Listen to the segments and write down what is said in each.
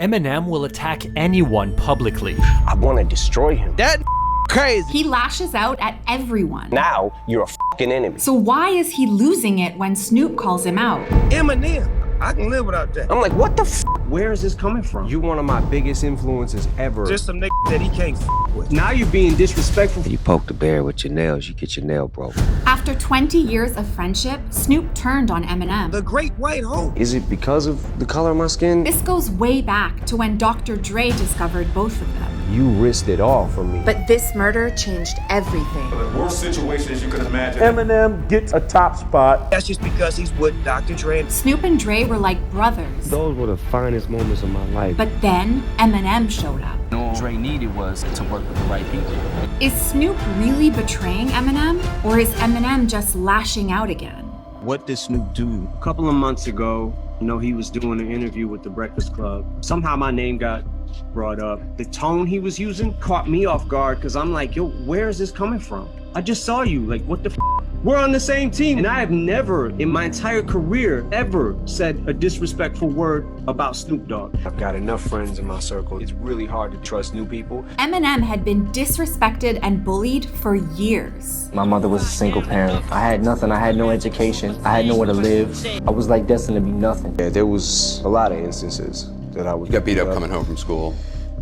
Eminem will attack anyone publicly. I want to destroy him. That crazy. He lashes out at everyone. Now you're a fucking enemy. So why is he losing it when Snoop calls him out? Eminem, I can live without that. I'm like, what the f? Where is this coming from? You one of my biggest influences ever. Just some nigga that he can't f with. Now you're being disrespectful. You poke the bear with your nails, you get your nail broke. After 20 years of friendship, Snoop turned on Eminem. The great white hope. Is it because of the color of my skin? This goes way back to when Dr. Dre discovered both of them. You risked it all for me. But this murder changed everything. The worst situations you could imagine. Eminem gets a top spot. That's just because he's with Dr. Dre. Snoop and Dre were like brothers. Those were the finest moments of my life. But then Eminem showed up. All Dre needed was to work with the right people. Is Snoop really betraying Eminem? Or is Eminem just lashing out again? What did Snoop do? A couple of months ago, he was doing an interview with the Breakfast Club. Somehow my name got brought up. The tone he was using caught me off guard because I'm like, yo, where is this coming from? I just saw you, like, what the f? We're on the same team. And I have never in my entire career ever said a disrespectful word about Snoop Dogg. I've got enough friends in my circle. It's really hard to trust new people. Eminem had been disrespected and bullied for years. My mother was a single parent. I had nothing. I had no education. I had nowhere to live. I was like destined to be nothing. Yeah, there was a lot of instances that I was. You got beat up coming home from school.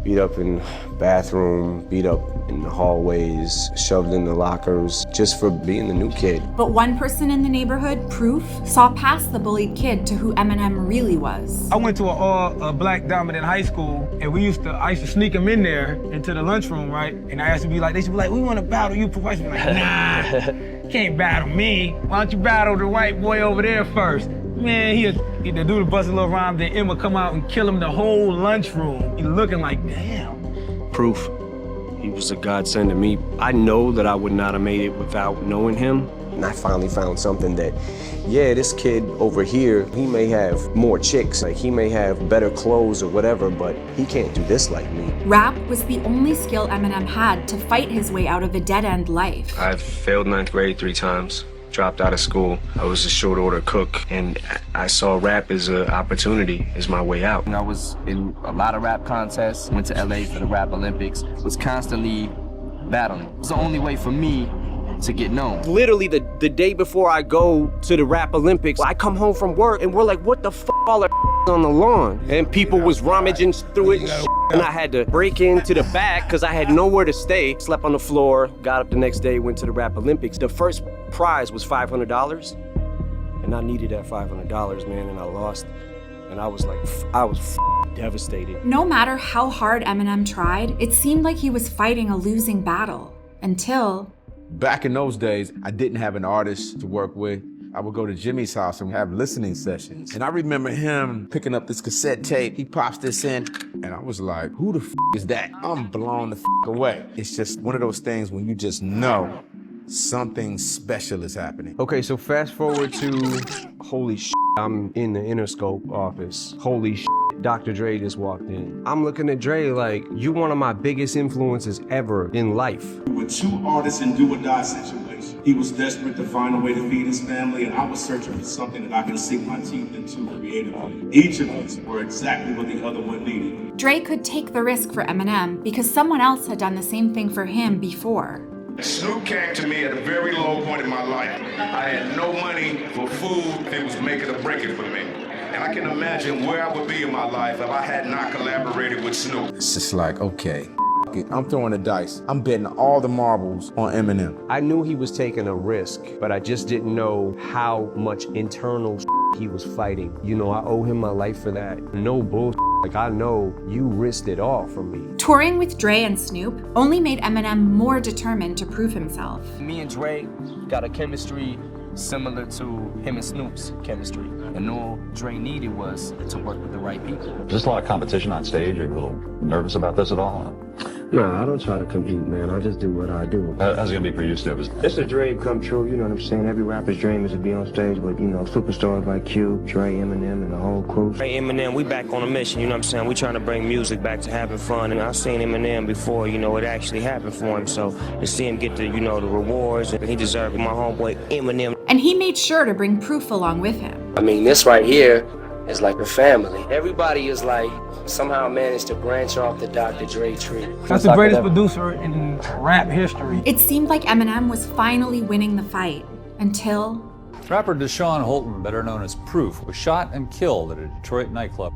Beat up in bathroom, beat up in the hallways, shoved in the lockers, just for being the new kid. But one person in the neighborhood, Proof, saw past the bullied kid to who Eminem really was. I went to a black dominant high school, and I used to sneak him in there into the lunchroom, right? And I used to be like, they should be like, we want to battle you, Proof. I used to be like, nah, can't battle me. Why don't you battle the white boy over there first? Man, he'd do the bust a little rhyme, then Emma come out and kill him the whole lunchroom. He looking like, damn. Proof. He was a godsend to me. I know that I would not have made it without knowing him. And I finally found something that, yeah, this kid over here, he may have more chicks, like he may have better clothes or whatever, but he can't do this like me. Rap was the only skill Eminem had to fight his way out of a dead-end life. I've failed 9th grade 3 times. Dropped out of school. I was a short order cook, and I saw rap as an opportunity, as my way out. I was in a lot of rap contests, went to LA for the Rap Olympics, was constantly battling. It was the only way for me to get known. Literally the day before I go to the Rap Olympics, I come home from work and we're like, what the f all are on the lawn? And people was rummaging through it and I had to break into the back because I had nowhere to stay. Slept on the floor, got up the next day, went to the Rap Olympics. The first prize was $500 and I needed that $500, man, and I lost. And I was like, I was devastated. No matter how hard Eminem tried, it seemed like he was fighting a losing battle until... Back in those days, I didn't have an artist to work with. I would go to Jimmy's house and have listening sessions. And I remember him picking up this cassette tape. He pops this in, and I was like, who the f is that? I'm blown the f away. It's just one of those things when you just know something special is happening. Okay, so fast forward to, holy shit, I'm in the Interscope office. Holy shit, Dr. Dre just walked in. I'm looking at Dre like, you one of my biggest influences ever in life. With 2 artists in do or die situation, he was desperate to find a way to feed his family, and I was searching for something that I could sink my teeth into creatively. Each of us were exactly what the other one needed. Dre could take the risk for Eminem because someone else had done the same thing for him before. Snoop came to me at a very low point in my life. I had no money for food. It was make it or break it for me. And I can imagine where I would be in my life if I had not collaborated with Snoop. It's just like, okay, I'm throwing the dice. I'm betting all the marbles on Eminem. I knew he was taking a risk, but I just didn't know how much internal he was fighting. You know, I owe him my life for that. No bullshit. Like, I know you risked it all for me. Touring with Dre and Snoop only made Eminem more determined to prove himself. Me and Dre got a chemistry similar to him and Snoop's chemistry. And all Dre needed was to work with the right people. There's a lot of competition on stage. Are you a little nervous about this at all? No, I don't try to compete, man. I just do what I do. How's it gonna be for you, Snoop? It's a dream come true, you know what I'm saying? Every rapper's dream is to be on stage with, superstars like Q, Dre, Eminem, and the whole crew. Hey, Eminem, we back on a mission, you know what I'm saying? We trying to bring music back to having fun, and I've seen Eminem before, it actually happened for him, so to see him get the rewards, and he deserved it. My homeboy Eminem. And he made sure to bring Proof along with him. I mean, this right here is like a family. Everybody is like somehow managed to branch off the Dr. Dre tree. That's the greatest producer in rap history. It seemed like Eminem was finally winning the fight until... Rapper Deshaun Holton, better known as Proof, was shot and killed at a Detroit nightclub.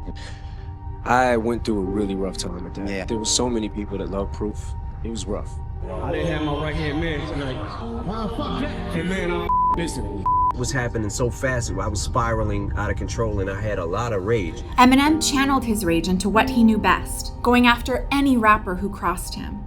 I went through a really rough time at that. Yeah. There were so many people that loved Proof. It was rough. I didn't have my right-hand man tonight. Hey man, listen. It was happening so fast, I was spiraling out of control and I had a lot of rage. Eminem channeled his rage into what he knew best, going after any rapper who crossed him.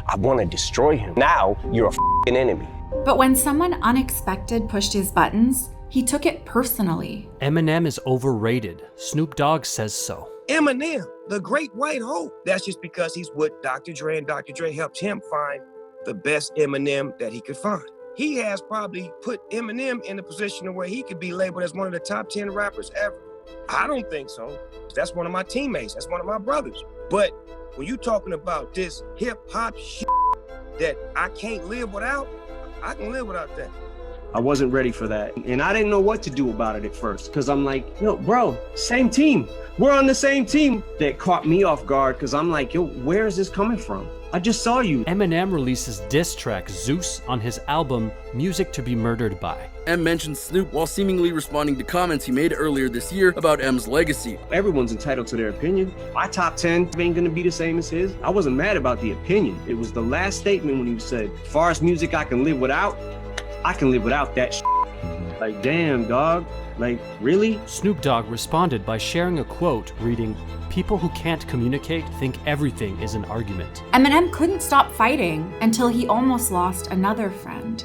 I want to destroy him. Now, you're a f***ing enemy. But when someone unexpected pushed his buttons, he took it personally. Eminem is overrated. Snoop Dogg says so. Eminem, the great white hope. That's just because he's with Dr. Dre, and Dr. Dre helped him find the best Eminem that he could find. He has probably put Eminem in a position where he could be labeled as one of the top 10 rappers ever. I don't think so. That's one of my teammates. That's one of my brothers. But when you're talking about this hip-hop shit that I can't live without, I can live without that. I wasn't ready for that. And I didn't know what to do about it at first. Because I'm like, yo, bro, same team. We're on the same team. That caught me off guard because I'm like, yo, where is this coming from? I just saw you. Eminem releases diss track Zeus on his album Music to Be Murdered By. M mentioned Snoop while seemingly responding to comments he made earlier this year about M's legacy. Everyone's entitled to their opinion. My top 10 ain't gonna be the same as his. I wasn't mad about the opinion. It was the last statement when he said, as far as music I can live without, I can live without that shit. Like, damn, dog. Like, really? Snoop Dogg responded by sharing a quote reading, "People who can't communicate think everything is an argument." Eminem couldn't stop fighting until he almost lost another friend.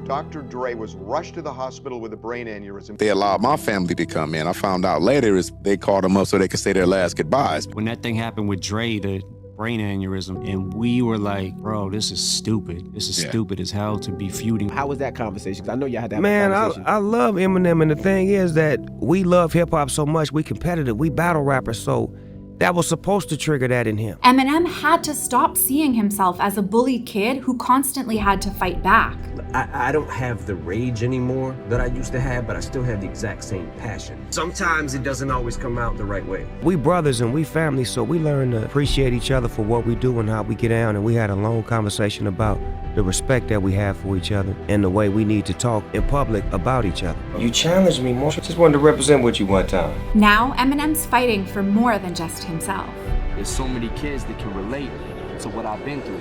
Dr. Dre was rushed to the hospital with a brain aneurysm. They allowed my family to come in. I found out later is they called him up so they could say their last goodbyes. When that thing happened with Dre, the brain aneurysm, and we were like, bro, this is stupid. This is stupid as hell to be feuding. How was that conversation? Because I know y'all had that conversation. Man, I love Eminem, and the thing is that we love hip-hop so much, we competitive, we battle rappers, so that was supposed to trigger that in him. Eminem had to stop seeing himself as a bullied kid who constantly had to fight back. I don't have the rage anymore that I used to have, but I still have the exact same passion. Sometimes it doesn't always come out the right way. We brothers and we family, so we learn to appreciate each other for what we do and how we get down, and we had a long conversation about the respect that we have for each other and the way we need to talk in public about each other. You challenged me more. I just wanted to represent what you one time. Now, Eminem's fighting for more than just himself. There's so many kids that can relate to what I've been through.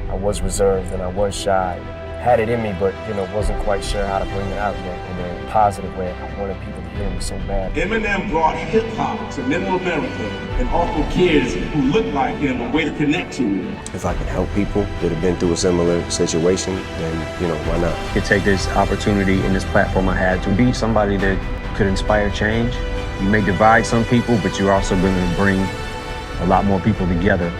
I was reserved and I was shy. Had it in me, but wasn't quite sure how to bring it out yet in a positive way. I wanted people to hear me so bad. Eminem brought hip-hop to middle America and offered kids who look like him a way to connect to him. If I can help people that have been through a similar situation, then, why not? I could take this opportunity and this platform I had to be somebody that could inspire change. You may divide some people, but you're also going to bring a lot more people together